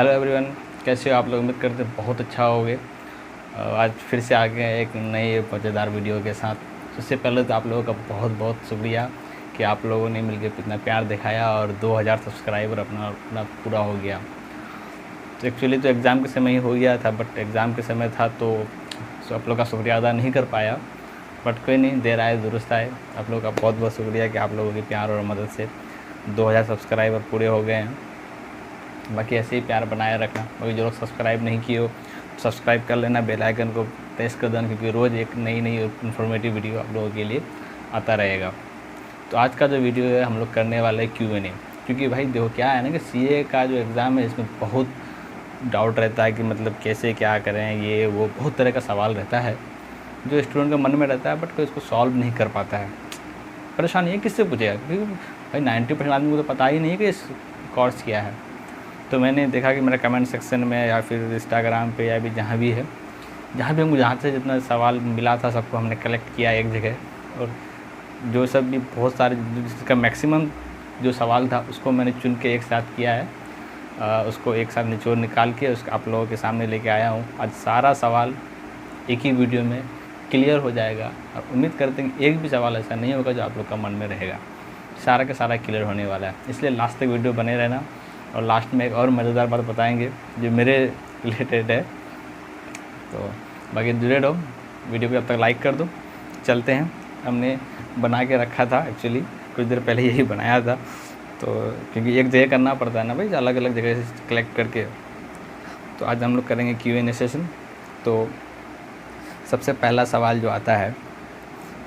Hello everyone, कैसे हो आप लोग। उम्मीद करते हैं बहुत अच्छा होगे। आज फिर से आ गए एक नई मज़ेदार वीडियो के साथ। सबसे पहले तो आप लोगों का बहुत बहुत शुक्रिया कि आप लोगों ने मिलकर इतना प्यार दिखाया और 2000 सब्सक्राइबर अपना पूरा हो गया। तो एक्चुअली तो एग्ज़ाम के समय ही हो गया था, बट एग्ज़ाम के समय था तो आप लोग का शुक्रिया अदा नहीं कर पाया। बट कोई नहीं, देर आए दुरुस्त आए। आप लोगों का बहुत बहुत शुक्रिया कि आप लोगों के प्यार और मदद से 2000 सब्सक्राइबर पूरे हो गए हैं। बाकी ऐसे ही प्यार बनाए रखना। बाकी जो लोग सब्सक्राइब नहीं किए हो सब्सक्राइब कर लेना, बेल आइकन को प्रेस कर देना, क्योंकि रोज़ एक नई इन्फॉर्मेटिव वीडियो आप लोगों के लिए आता रहेगा। तो आज का जो वीडियो है हम लोग करने वाले हैं Q&A, क्योंकि भाई देखो क्या है ना कि CA का जो एग्ज़ाम है इसमें बहुत डाउट रहता है कि मतलब कैसे क्या करें, ये वो बहुत तरह का सवाल रहता है जो स्टूडेंट के मन में रहता है, बट कोई इसको सॉल्व नहीं कर पाता है। परेशानी है किससे पूछेगा, क्योंकि भाई 90% आदमी को तो पता ही नहीं है कि इस कोर्स क्या है। तो मैंने देखा कि मेरा कमेंट सेक्शन में या फिर इंस्टाग्राम पे या भी जहाँ भी हमको जहाँ से जितना सवाल मिला था सबको हमने कलेक्ट किया एक जगह, और जो सब भी बहुत सारे जिसका मैक्सिमम जो सवाल था उसको मैंने चुन के एक साथ किया है। उसको एक साथ निचोड़ निकाल के उसको आप लोगों के सामने लेके आया हूँ। आज सारा सवाल एक ही वीडियो में क्लियर हो जाएगा, और उम्मीद करते हैं कि एक भी सवाल ऐसा नहीं होगा जो आप लोग का मन में रहेगा। सारा का सारा क्लियर होने वाला है, इसलिए लास्ट तक वीडियो बने रहना। और लास्ट में एक और मज़ेदार बात बताएंगे जो मेरे रिलेटेड है। तो बाकी जुड़े रहो, वीडियो को अब तक लाइक कर दो। चलते हैं, हमने बना के रखा था, एक्चुअली कुछ देर पहले यही बनाया था, तो क्योंकि एक जगह करना पड़ता है ना भाई, अलग अलग जगह से कलेक्ट करके। तो आज हम लोग करेंगे Q&A सेशन। तो सबसे पहला सवाल जो आता है,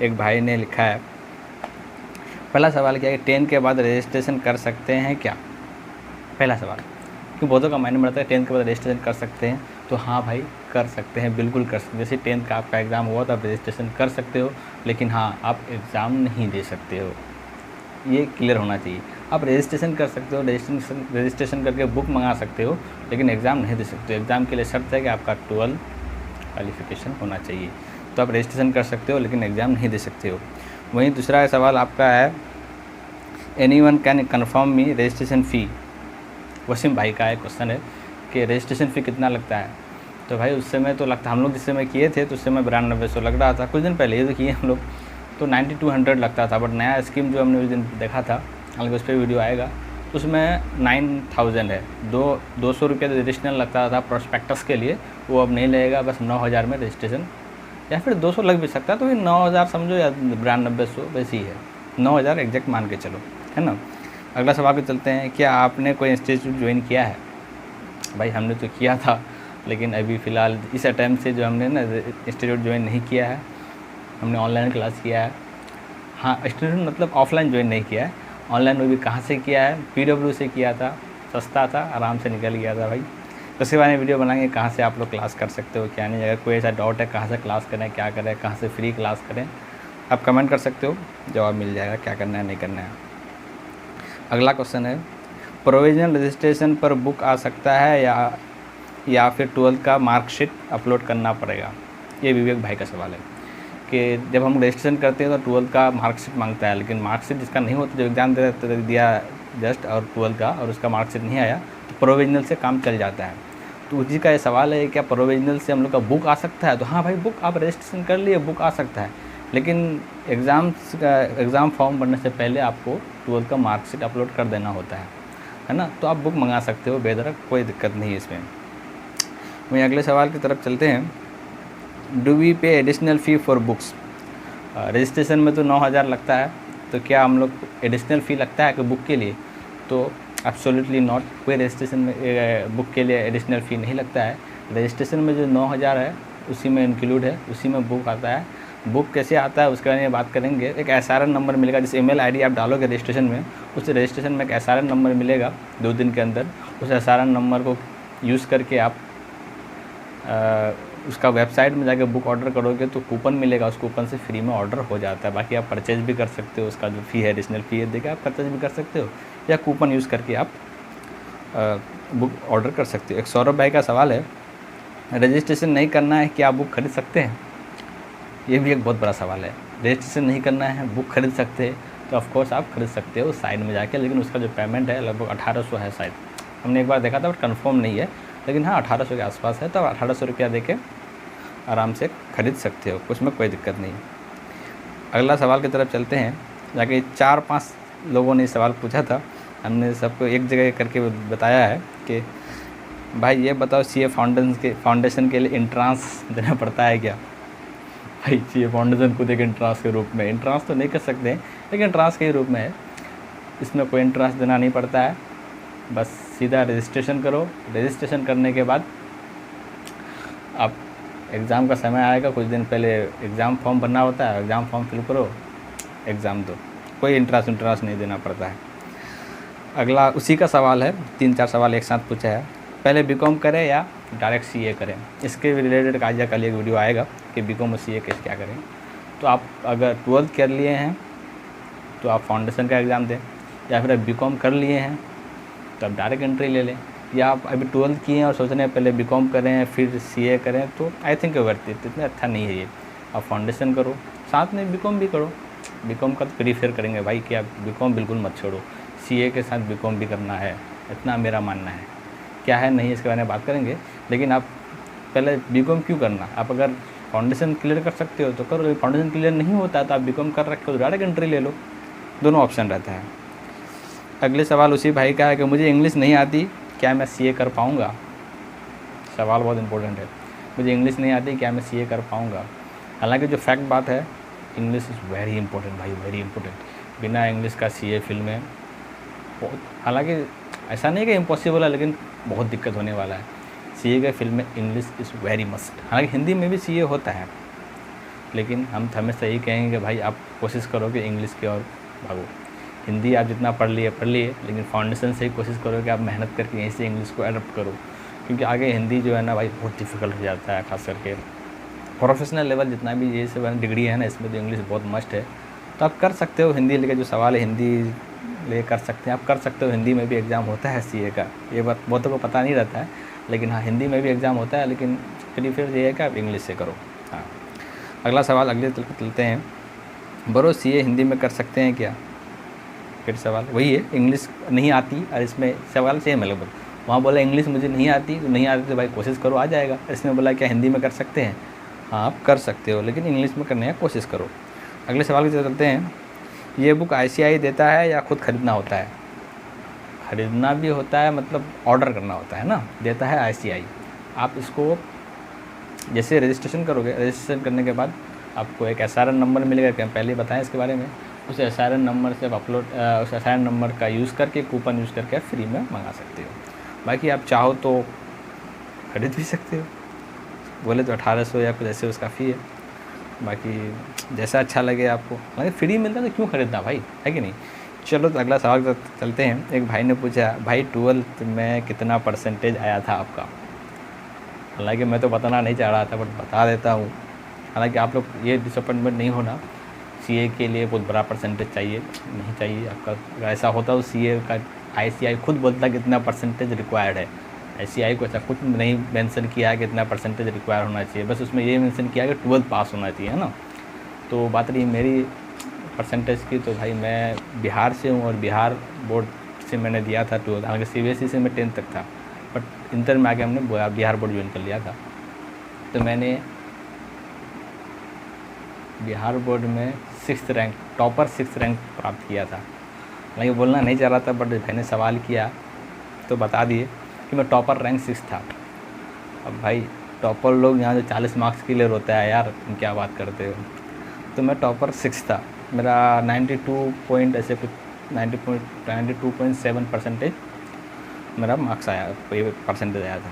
एक भाई ने लिखा है, पहला सवाल क्या है कि 10 के बाद रजिस्ट्रेशन कर सकते हैं क्या। पहला सवाल, क्योंकि बहुतों का माइंड में रहता है 10 के बाद रजिस्ट्रेशन कर सकते हैं। तो हाँ भाई, कर सकते हैं, बिल्कुल कर सकते हैं। जैसे 10 का आपका एग्ज़ाम हुआ तो आप रजिस्ट्रेशन कर सकते हो, लेकिन हाँ आप एग्ज़ाम नहीं दे सकते हो, ये क्लियर होना चाहिए। आप रजिस्ट्रेशन कर सकते हो, रजिस्ट्रेशन करके बुक मंगा सकते हो, लेकिन एग्ज़ाम नहीं दे सकते हो। एग्ज़ाम के लिए शर्त है कि आपका 12 क्वालिफिकेशन होना चाहिए। तो आप रजिस्ट्रेशन कर सकते हो लेकिन एग्ज़ाम नहीं दे सकते हो। वहीं दूसरा सवाल आपका है, anyone can confirm me registration fee. Wasim भाई का एक क्वेश्चन है कि रजिस्ट्रेशन फ़ी कितना लगता है। तो भाई उस समय तो लगता, हम लोग जिस समय किए थे तो उस समय 9200 लग रहा था। कुछ दिन पहले ये तो किए हम लोग, तो 9200 लगता था। बट नया स्कीम जो हमने उस दिन देखा था, हालांकि उस पर वीडियो आएगा, उसमें 9000 है। 200 रुपये तो एडिशनल लगता था प्रोस्पेक्टस के लिए, वो अब नहीं लगेगा। बस 9000 में रजिस्ट्रेशन, या फिर 200 लग भी सकता है, तो ये 9000 समझो या 9200 वैसी है, 9000 एग्जैक्ट मान के चलो, है ना। अगला सवाल पे चलते हैं, क्या आपने कोई इंस्टीट्यूट ज्वाइन किया है। भाई हमने तो किया था, लेकिन अभी फ़िलहाल इस अटैम्प्ट से जो हमने ना इंस्टीट्यूट ज्वाइन नहीं किया है, हमने ऑनलाइन क्लास किया है। हाँ, इंस्टीट्यूट मतलब ऑफलाइन ज्वाइन नहीं किया है, ऑनलाइन वो भी कहाँ से किया है, PW से किया था, सस्ता था, आराम से निकल गया था भाई। तो उसके बारे में वीडियो बनाएंगे, कहाँ से आप लोग क्लास कर सकते हो क्या नहीं। अगर कोई ऐसा डाउट है कहाँ से क्लास करें, क्या करें, कहाँ से फ्री क्लास करें, आप कमेंट कर सकते हो, जवाब मिल जाएगा क्या करना है नहीं करना है। अगला क्वेश्चन है, प्रोविजनल रजिस्ट्रेशन पर बुक आ सकता है या फिर 12th का मार्कशीट अपलोड करना पड़ेगा। ये विवेक भाई का सवाल है कि जब हम रजिस्ट्रेशन करते हैं तो 12th का मार्कशीट मांगता है, लेकिन मार्कशीट जिसका नहीं होता, जो एग्ज़ाम दिया जस्ट और 12th का और उसका मार्कशीट नहीं आया, तो प्रोविजनल से काम चल जाता है। तो उसी का ये सवाल है, क्या प्रोविजनल से हम लोग का बुक आ सकता है। तो हाँ भाई, बुक आप रजिस्ट्रेशन कर लिए, बुक आ सकता है, लेकिन एग्ज़ाम फॉर्म भरने से पहले आपको 12th का मार्कशीट अपलोड कर देना होता है ना। तो आप बुक मंगा सकते हो बेधड़क, कोई दिक्कत नहीं है इसमें। वहीं अगले सवाल की तरफ चलते हैं, डू वी पे additional fee for books. Registration में तो 9000 लगता है, तो क्या हम लोग एडिशनल फ़ी लगता है कि बुक के लिए। तो एब्सोल्युटली नॉट, कोई रजिस्ट्रेशन में बुक के लिए एडिशनल फ़ी नहीं लगता है। रजिस्ट्रेशन में जो 9000 है उसी में इंक्लूड है, उसी में बुक आता है। बुक कैसे आता है उसके बारे में बात करेंगे। एक SRN नंबर मिलेगा, जिस email ID आप डालोगे रजिस्ट्रेशन में, उस रजिस्ट्रेशन में एक SRN नंबर मिलेगा 2 दिन के अंदर। उस SRN नंबर को यूज़ करके आप उसका वेबसाइट में जाकर बुक ऑर्डर करोगे तो कूपन मिलेगा, उस कूपन से फ्री में ऑर्डर हो जाता है। बाकी आप परचेज भी कर सकते हो, उसका जो फ़ी है एडिशनल फ़ी है देकर आप परचेज भी कर सकते हो, या कूपन यूज़ करके आप बुक ऑर्डर कर सकते हो। एक सौरभ भाई का सवाल है, रजिस्ट्रेशन नहीं करना है क्या बुक खरीद सकते हैं। ये भी एक बहुत बड़ा सवाल है। रजिस्ट्रेशन नहीं करना है, बुक खरीद सकते हैं, तो ऑफकोर्स आप खरीद सकते हो साइड में जाके, लेकिन उसका जो पेमेंट है लगभग 1800 है शायद, हमने एक बार देखा था बट कंफर्म नहीं है, लेकिन हाँ 1800 के आसपास है, तो 1800 रुपया दे के आराम से ख़रीद सकते हो, उसमें कोई दिक्कत नहीं। अगला सवाल की तरफ चलते हैं। जाके 4-5 लोगों ने सवाल पूछा था, हमने सबको एक जगह करके बताया है कि भाई ये बताओ CA फाउंडेशन के लिए एंट्रांस देना पड़ता है क्या? भाई CA फाउंडेशन खुद एक एंट्रांस के रूप में, एंट्रांस तो नहीं कर सकते हैं लेकिन एंट्रांस के ही रूप में है, इसमें कोई एंट्रांस देना नहीं पड़ता है। बस सीधा रजिस्ट्रेशन करो, रजिस्ट्रेशन करने के बाद आप एग्ज़ाम का समय आएगा, कुछ दिन पहले एग्ज़ाम फॉर्म भरना होता है, एग्ज़ाम फॉर्म फिल करो, एग्ज़ाम दो, कोई एंट्रांस नहीं देना पड़ता है। अगला उसी का सवाल है, 3-4 सवाल एक साथ पूछा है, पहले BCom करें या डायरेक्ट CA करें? इसके रिलेटेड आज या कल एक वीडियो आएगा कि BCom और CA कैसे क्या करें। तो आप अगर 12th कर लिए हैं तो आप फाउंडेशन का एग्ज़ाम दें, या फिर आप BCom कर लिए हैं तो आप डायरेक्ट एंट्री ले लें, या आप अभी 12th किए हैं और सोच रहे हैं पहले BCom करें फिर CA करें, तो आई थिंक वर्थ इट, इतना अच्छा नहीं है ये। आप फाउंडेशन करो, साथ में BCom भी करो। BCom का तो प्रीफर करेंगे भाई कि आप BCom बिल्कुल मत छोड़ो, CA के साथ BCom भी करना है, इतना मेरा मानना है। क्या है नहीं इसके बारे में बात करेंगे, लेकिन आप पहले BCom क्यों करना? आप अगर फाउंडेशन क्लियर कर सकते हो तो करो, फाउंडेशन क्लियर नहीं होता तो आप BCom कर रखे हो तो डायरेक्ट एंट्री ले लो, दोनों ऑप्शन रहता है। अगले सवाल उसी भाई का है कि मुझे इंग्लिश नहीं आती, क्या मैं CA कर पाऊँगा? सवाल बहुत इंपॉर्टेंट है, मुझे इंग्लिश नहीं आती, क्या मैं CA कर पाऊँगा? हालांकि जो फैक्ट बात है, इंग्लिश इज़ वेरी इंपॉर्टेंट भाई, वेरी इंपॉर्टेंट। बिना इंग्लिश का CA फील्ड में बहुत, हालांकि ऐसा नहीं कि इम्पॉसिबल है, लेकिन बहुत दिक्कत होने वाला है। CA के फील्ड में इंग्लिश इज़ वेरी मस्ट। हालांकि हिंदी में भी CA होता है, लेकिन हम हमेशा यही कहेंगे कि भाई आप कोशिश करो कि इंग्लिश की ओर भागो। हिंदी आप जितना पढ़ लिए, लेकिन फाउंडेशन से ही कोशिश करो कि आप मेहनत करके यहीं से इंग्लिश को अडॉप्ट करो, क्योंकि आगे हिंदी जो है ना भाई बहुत डिफ़िकल्ट हो जाता है, खास करके प्रोफेशनल लेवल जितना भी ये सब डिग्री है ना, इसमें तो इंग्लिश बहुत मस्ट है। तो आप कर सकते हो हिंदी लेके, जो सवाल है हिंदी ले कर सकते हैं, आप कर सकते हो। हिंदी में भी एग्ज़ाम होता है CA का, ये बात बहुतों को पता नहीं रहता है, लेकिन हाँ हिंदी में भी एग्ज़ाम होता है, लेकिन प्रीफर ये है कि आप इंग्लिश से करो। हाँ, अगला सवाल अगले चलते हैं, ब्रो CA हिंदी में कर सकते हैं क्या? फिर सवाल वही है, इंग्लिश नहीं आती, और इसमें सवाल सेम है लगभग। वहाँ बोला इंग्लिश मुझे नहीं आती, तो नहीं आती तो भाई कोशिश करो, आ जाएगा। इसमें बोला क्या हिंदी में कर सकते हैं? हाँ आप कर सकते हो, लेकिन इंग्लिश में करने की कोशिश करो। अगले सवाल की तरफ चलते हैं, ये बुक ICI देता है या खुद खरीदना होता है? खरीदना भी होता है, मतलब ऑर्डर करना होता है ना, देता है ICI। आप इसको जैसे रजिस्ट्रेशन करोगे, रजिस्ट्रेशन करने के बाद आपको एक SRN नंबर मिलेगा, कि हम पहले ही बताएं इसके बारे में। उस SRN नंबर से आप उस SRN नंबर का यूज़ करके, कूपन यूज़ करके आप फ्री में मंगा सकते हो। बाकी आप चाहो तो खरीद भी सकते हो, बोले तो 1800 या कुछ ऐसे उसका फ़ी है, बाकी जैसा अच्छा लगे आपको। मतलब फ्री मिलता है तो क्यों खरीदना भाई, है कि नहीं। चलो तो अगला सवाल चलते हैं। एक भाई ने पूछा, भाई 12th में कितना परसेंटेज आया था आपका? हालांकि मैं तो बताना नहीं चाह रहा था, बट बता देता हूँ। हालांकि आप लोग ये डिसअपॉइंटमेंट नहीं होना, CA के लिए बहुत बड़ा परसेंटेज चाहिए नहीं चाहिए आपका। अगर ऐसा होता तो CA का ICI खुद बोलता कितना परसेंटेज रिक्वायर्ड है। ICI को ऐसा कुछ नहीं मेंशन किया है कि इतना परसेंटेज रिक्वायर होना चाहिए, बस उसमें ये मेंशन किया है कि 12th पास होना चाहिए, है ना। तो बात रही मेरी परसेंटेज की, तो भाई मैं बिहार से हूँ, और बिहार बोर्ड से मैंने दिया था 12th। हालांकि CBSE से मैं 10th तक था, बट इंटर में आके हमने बिहार बोर्ड ज्वाइन कर लिया था। तो मैंने बिहार बोर्ड में 6th rank, topper 6th rank प्राप्त किया था। हालांकि बोलना नहीं चाह रहा था, बट मैंने सवाल किया तो बता दिए कि मैं टॉपर रैंक 6 था। अब भाई टॉपर लोग यहाँ जो 40 मार्क्स के लिए रोता है यार, तुम क्या बात करते हो। तो मैं टॉपर 6 था, मेरा 92 पॉइंट ऐसे कुछ 92.7 परसेंटेज मेरा मार्क्स आया, परसेंटेज आया था।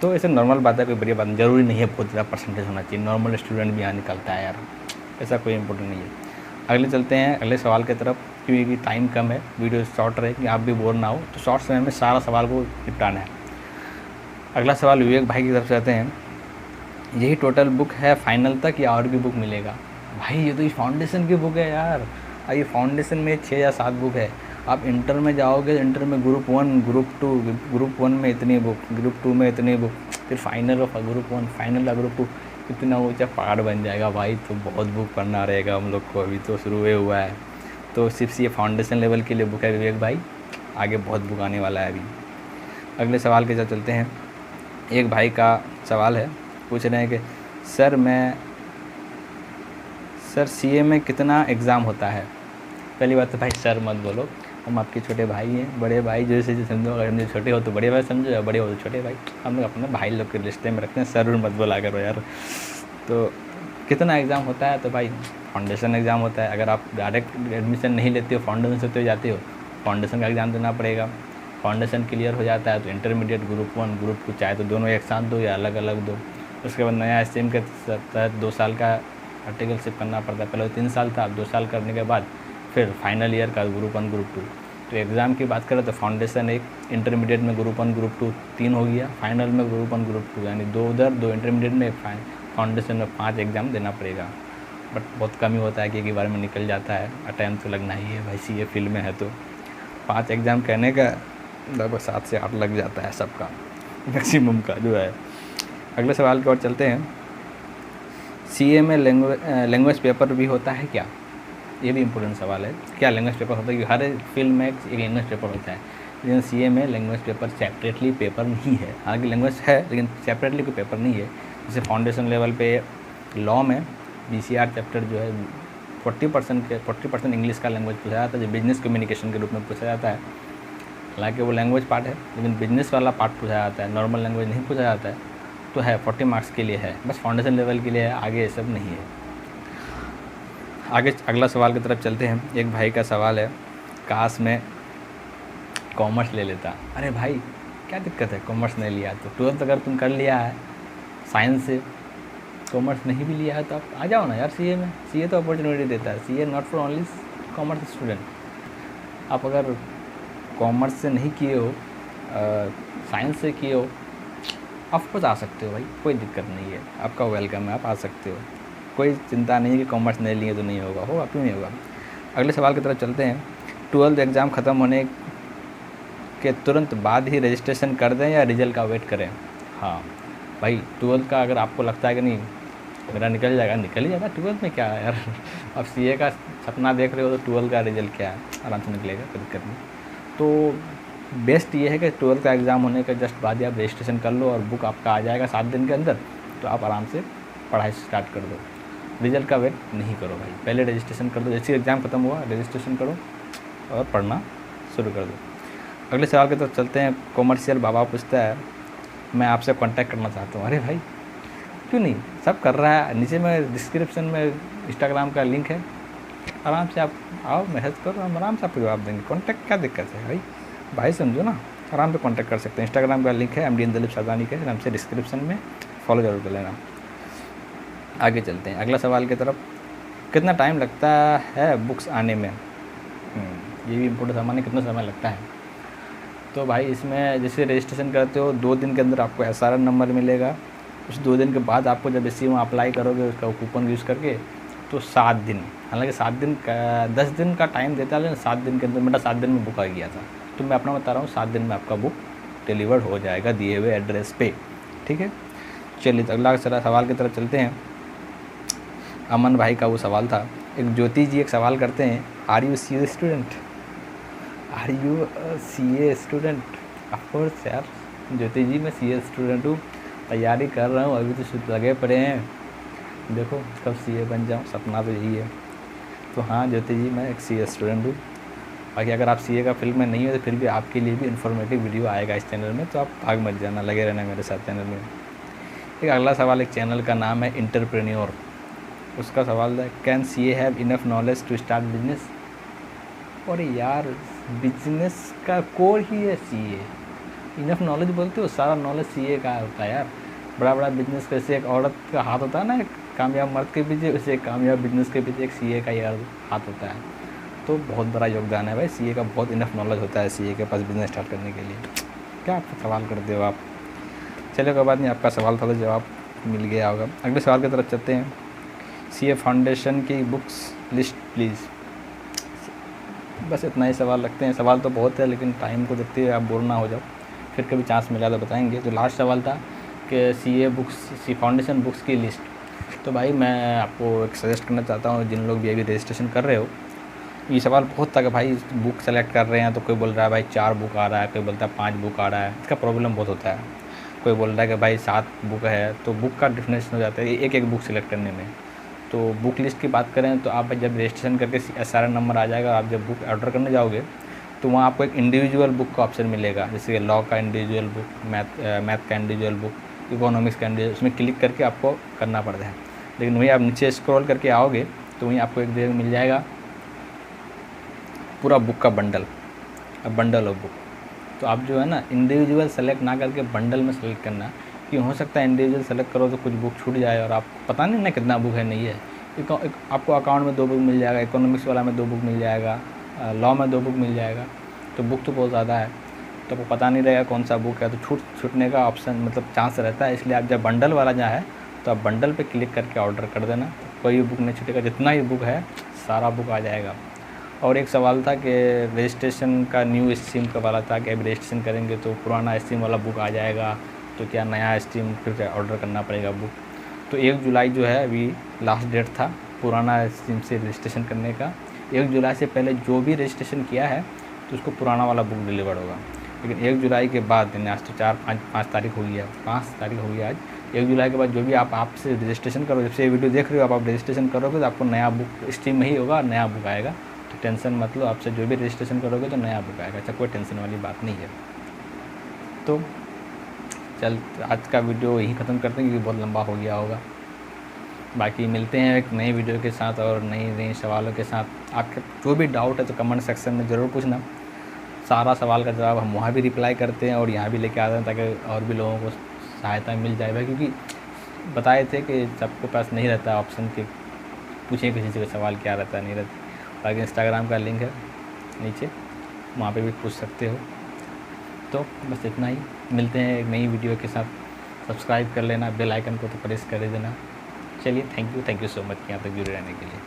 तो ऐसे नॉर्मल बात है, कोई बड़ी बात नहीं, ज़रूरी नहीं है बहुत ज़्यादा परसेंटेज होना चाहिए, नॉर्मल स्टूडेंट भी यहाँ निकलता है यार, ऐसा कोई इंपॉर्टेंट नहीं है। अगले चलते हैं अगले सवाल की तरफ, क्योंकि टाइम कम है, वीडियो शॉर्ट रहे कि आप भी बोर ना हो, तो शॉर्ट समय में सारा सवाल को निपटाना है। अगला सवाल विवेक भाई की तरफ से आते हैं, यही टोटल बुक है फाइनल तक या और भी बुक मिलेगा? भाई ये तो फाउंडेशन की बुक है यार, ये फाउंडेशन में 6 या 7 बुक है। आप इंटर में जाओगे, इंटर में ग्रुप 1, ग्रुप 2, ग्रुप 1 में इतनी बुक, ग्रुप 2 में इतनी बुक, फिर final of group 1, final of group 2, इतना ऊँचा पहाड़ बन जाएगा भाई। तो बहुत बुक पढ़ना रहेगा हम लोग को, अभी तो शुरू हुआ है। तो सिर्फ ये फाउंडेशन लेवल के लिए बुक है विवेक भाई, आगे बहुत बुक आने वाला है अभी। अगले सवाल के साथ चलते हैं। एक भाई का सवाल है, पूछ रहे हैं कि सर सीए में कितना एग्ज़ाम होता है। पहली बात तो भाई सर मत बोलो, हम आपके छोटे भाई हैं, बड़े भाई जैसे जो समझो, अगर हम छोटे हो तो बड़े भाई समझो, या बड़े हो तो छोटे भाई, हम लोग अपने भाई लोग के रिश्ते में रखते हैं, सर मत बोला करो यार। तो कितना एग्ज़ाम होता है, तो भाई फाउंडेशन एग्ज़ाम होता है। अगर आप डायरेक्ट एडमिशन नहीं लेते हो, फाउंडेशन से तो जाते हो, फाउंडेशन का एग्ज़ाम देना पड़ेगा। फाउंडेशन क्लियर हो जाता है तो इंटरमीडिएट ग्रुप 1 ग्रुप 2 चाहे तो दोनों एक साथ दो या अलग अलग दो। उसके बाद नया स्ट्रीम के तहत 2 साल का आर्टिकलशिप करना पड़ता है। पहले 3 साल था, अब 2 साल करने के बाद फिर फाइनल ईयर का ग्रुप 1 ग्रुप 2। तो एग्ज़ाम की बात करें तो फाउंडेशन 1, इंटरमीडिएट में ग्रुप 1 ग्रुप 2 3 हो गया, फाइनल में ग्रुप 1 ग्रुप 2, यानी 2 उधर 2 इंटरमीडिएट में, फाउंडेशन में 5 एग्ज़ाम देना पड़ेगा। बट बहुत कम ही होता है कि एक ही बार में निकल जाता है, टाइम तो लगना ही है भाई, सीए फील्ड में है तो 5 एग्ज़ाम कहने का लगभग 7 से 8 लग जाता है सबका, मैक्सिमम का जो है। अगले सवाल की ओर चलते हैं। सीए में लैंग्वेज पेपर भी होता है क्या? ये भी इम्पोर्टेंट सवाल है, क्या लैंग्वेज पेपर होता है? क्योंकि हर फील्ड में एक लैंग्वेज पेपर होता है, लेकिन सीए में लैंग्वेज पेपर सेपरेटली पेपर नहीं है। हालांकि लैंग्वेज है लेकिन सेपरेटली कोई पेपर नहीं है। जैसे फाउंडेशन लेवल पे लॉ में बीसीआर चैप्टर जो है 40% इंग्लिश का लैंग्वेज पूछा जाता है, जो बिजनेस कम्युनिकेशन के रूप में पूछा जाता है। हालांकि वो लैंग्वेज पार्ट है, लेकिन बिजनेस वाला पार्ट पूछा जाता है, नॉर्मल लैंग्वेज नहीं पूछा जाता है। तो है 40 मार्क्स के लिए है, बस फाउंडेशन लेवल के लिए है, आगे ये सब नहीं है। आगे अगला सवाल की तरफ चलते हैं। एक भाई का सवाल है, काश मैं कॉमर्स ले लेता। अरे भाई क्या दिक्कत है कॉमर्स नहीं लिया तो? 12th अगर तुम कर लिया है साइंस से, कॉमर्स नहीं भी लिया है तो आप आ जाओ ना यार सीए में। सीए तो अपॉर्चुनिटी देता है, CA not for only commerce student. आप अगर कॉमर्स से नहीं किए हो, साइंस से किए हो, ऑफकोर्स आ सकते हो भाई, कोई दिक्कत नहीं है, आपका वेलकम है, आप आ सकते हो, कोई चिंता नहीं है कि कॉमर्स नहीं लिए तो नहीं होगा, होगा क्यों नहीं होगा। अगले सवाल की तरफ चलते हैं। 12th एग्ज़ाम ख़त्म होने के तुरंत बाद ही रजिस्ट्रेशन कर दें या रिजल्ट का वेट करें? हाँ भाई, 12th का अगर आपको लगता है कि नहीं मेरा निकल जाएगा, निकल ही जाएगा, 12th में क्या है यार। अब सीए का सपना देख रहे हो तो 12th का रिजल्ट क्या है, आराम से निकलेगा, कोई दिक्कत नहीं। तो बेस्ट ये है कि 12th का एग्ज़ाम होने के जस्ट बाद ही आप रजिस्ट्रेशन कर लो और बुक आपका आ जाएगा 7 दिन के अंदर, तो आप आराम से पढ़ाई स्टार्ट कर दो। रिजल्ट का वेट नहीं करो भाई, पहले रजिस्ट्रेशन कर दो, जैसे एग्ज़ाम ख़त्म हुआ रजिस्ट्रेशन करो और पढ़ना शुरू कर दो। अगले सवाल की तरफ चलते हैं। कॉमर्शियल बाबा पूछता है, मैं आपसे कांटेक्ट करना चाहता हूँ। अरे भाई क्यों नहीं, सब कर रहा है, नीचे में डिस्क्रिप्शन में इंस्टाग्राम का लिंक है, आराम से आप आओ, मैसेज करो, हम आराम से आपको जवाब देंगे। कांटेक्ट क्या दिक्कत है भाई, भाई समझो ना, आराम से कांटेक्ट कर सकते हैं। इंस्टाग्राम का लिंक है MD दलीप सादानी के नाम से डिस्क्रिप्शन में, फॉलो जरूर कर लेना। आगे चलते हैं अगला सवाल की तरफ। कितना टाइम लगता है बुक्स आने में? ये भी इम्पोर्टेंट सवाल है, कितना समय लगता है? तो भाई इसमें जैसे रजिस्ट्रेशन करते हो 2 दिन के अंदर आपको SRN नंबर मिलेगा। उस 2 दिन के बाद आपको जब इसी में अप्लाई करोगे उसका कूपन यूज़ करके, तो 7 दिन, हालांकि 7 दिन का 10 दिन का टाइम देता है, लेकिन 7 दिन के अंदर, मेरा 7 दिन में बुक आ गया था, तो मैं अपना बता रहा हूँ 7 दिन में आपका बुक डिलीवर्ड हो जाएगा दिए हुए एड्रेस पे। ठीक है, चलिए तो अगला सवाल की तरफ चलते हैं। अमन भाई का वो सवाल था। एक ज्योति जी एक सवाल करते हैं, are you CA student? Are you CA student? Of course यार ज्योति जी, मैं CA स्टूडेंट हूँ, तैयारी कर रहा हूँ, अभी तो लगे पड़े हैं, देखो कब CA बन जाऊँ, सपना तो यही है। तो हाँ ज्योति जी, मैं एक CA स्टूडेंट हूँ। बाकी अगर आप CA का फील्ड में नहीं हो तो फिर भी आपके लिए भी इन्फॉर्मेटिव वीडियो आएगा इस चैनल में, तो आप भाग मत जाना, लगे रहना मेरे साथ चैनल में। एक अगला सवाल, एक चैनल का नाम है एंटरप्रेन्योर, उसका सवाल है, can CA have enough knowledge to start business? और यार बिजनेस का कोर ही है CA। इनफ नॉलेज बोलते हो, सारा नॉलेज CA का होता है यार। बड़ा बड़ा बिजनेस कैसे एक औरत का हाथ होता है ना, एक कामयाब मर्द के पीछे, वैसे एक कामयाब बिजनेस के पीछे एक CA का यार हाथ होता है। तो बहुत बड़ा योगदान है भाई CA का, बहुत इनफ नॉलेज होता है CA के पास बिजनेस स्टार्ट करने के लिए। क्या आप सवाल करते हो आप? चलिए कोई बात नहीं, आपका सवाल था तो जवाब मिल गया होगा। अगले सवाल की तरफ चलते हैं। CA फाउंडेशन की बुक्स लिस्ट प्लीज़। बस इतना ही सवाल रखते हैं, सवाल तो बहुत है लेकिन टाइम को देखते हुए आप बोर ना हो जाओ, फिर कभी चांस मिला तो बताएंगे। तो लास्ट सवाल था कि CA फाउंडेशन बुक्स की लिस्ट। तो भाई मैं आपको एक सजेस्ट करना चाहता हूँ, जिन लोग भी अभी रजिस्ट्रेशन कर रहे हो, ये सवाल बहुत था कि भाई बुक सेलेक्ट कर रहे हैं तो कोई बोल रहा है भाई 4 बुक आ रहा है, कोई बोलता है 5 बुक आ रहा है। इसका प्रॉब्लम बहुत होता है। कोई बोल रहा है कि भाई 7 बुक है, तो बुक का डिफिनेशन हो जाता है एक एक बुक सेलेक्ट करने में। तो बुक लिस्ट की बात करें तो आप जब रजिस्ट्रेशन करके SRN नंबर आ जाएगा, आप जब बुक ऑर्डर करने जाओगे तो वहाँ आपको एक इंडिविजुअल बुक का ऑप्शन मिलेगा, जैसे लॉ का इंडिविजुअल बुक, मैथ का इंडिविजुअल बुक, इकोनॉमिक्स का इंडिविजुअल, उसमें क्लिक करके आपको करना पड़ता है। लेकिन वहीं आप नीचे स्क्रॉल करके आओगे तो वहीं आपको एक जगह मिल जाएगा पूरा बुक का बंडल ऑफ बुक। तो आप जो है ना इंडिविजुअल सेलेक्ट ना करके बंडल में सेलेक्ट करना, कि हो सकता है इंडिविजुअल सेलेक्ट करो तो कुछ बुक छूट जाए और आप पता नहीं ना कितना बुक है नहीं है। आपको अकाउंट में 2 बुक मिल जाएगा, इकोनॉमिक्स वाला में 2 बुक मिल जाएगा, लॉ में 2 बुक मिल जाएगा। तो बुक तो बहुत ज़्यादा है, तो आपको पता नहीं रहेगा कौन सा बुक है, तो छूटने का ऑप्शन मतलब चांस रहता है। इसलिए आप जब बंडल वाला जहाँ है तो आप बंडल पे क्लिक करके ऑर्डर कर देना, तो कोई बुक नहीं छूटेगा, जितना ही बुक है सारा बुक आ जाएगा। और एक सवाल था कि रजिस्ट्रेशन का न्यू स्ट्रीम का वाला था कि अभी रजिस्ट्रेशन करेंगे तो पुराना स्ट्रीम वाला बुक आ जाएगा, तो क्या नया स्ट्रीम फिर ऑर्डर करना पड़ेगा बुक। तो 1 जुलाई जो है अभी लास्ट डेट था पुराना स्ट्रीम से रजिस्ट्रेशन करने का। 1 जुलाई से पहले जो भी रजिस्ट्रेशन किया है तो उसको पुराना वाला बुक डिलीवर होगा। लेकिन 1 जुलाई के बाद, यानी आज तो 5 तारीख हो गई है, 5 तारीख हो गई आज, 1 जुलाई के बाद जो भी आपसे रजिस्ट्रेशन करो, जब से ये वीडियो देख रहे हो आप रजिस्ट्रेशन करोगे तो आपको नया बुक स्ट्रीम में ही होगा, नया बुक आएगा। तो टेंशन मत लो, आपसे जो भी रजिस्ट्रेशन करोगे तो नया बुक आएगा। अच्छा, कोई टेंशन वाली बात नहीं है। तो चल आज का वीडियो यहीं ख़त्म करते हैं क्योंकि बहुत लंबा हो गया होगा। बाकी मिलते हैं एक नई वीडियो के साथ और नई सवालों के साथ। आपके जो भी डाउट है तो कमेंट सेक्शन में ज़रूर पूछना, सारा सवाल का जवाब हम वहाँ भी रिप्लाई करते हैं और यहाँ भी लेके आते हैं ताकि और भी लोगों को सहायता मिल जाए भाई। क्योंकि बताए थे कि सबके पास नहीं रहता ऑप्शन कि पूछें किसी से सवाल क्या रहता है नहीं रहता। बाकी इंस्टाग्राम का लिंक है नीचे, वहाँ पे भी पूछ सकते हो। तो बस इतना ही, मिलते हैं एक नई वीडियो के साथ। सब्सक्राइब कर लेना, बेल आइकन को तो प्रेस कर देना। चलिए, थैंक यू सो मच यहाँ तक जुड़े रहने के लिए।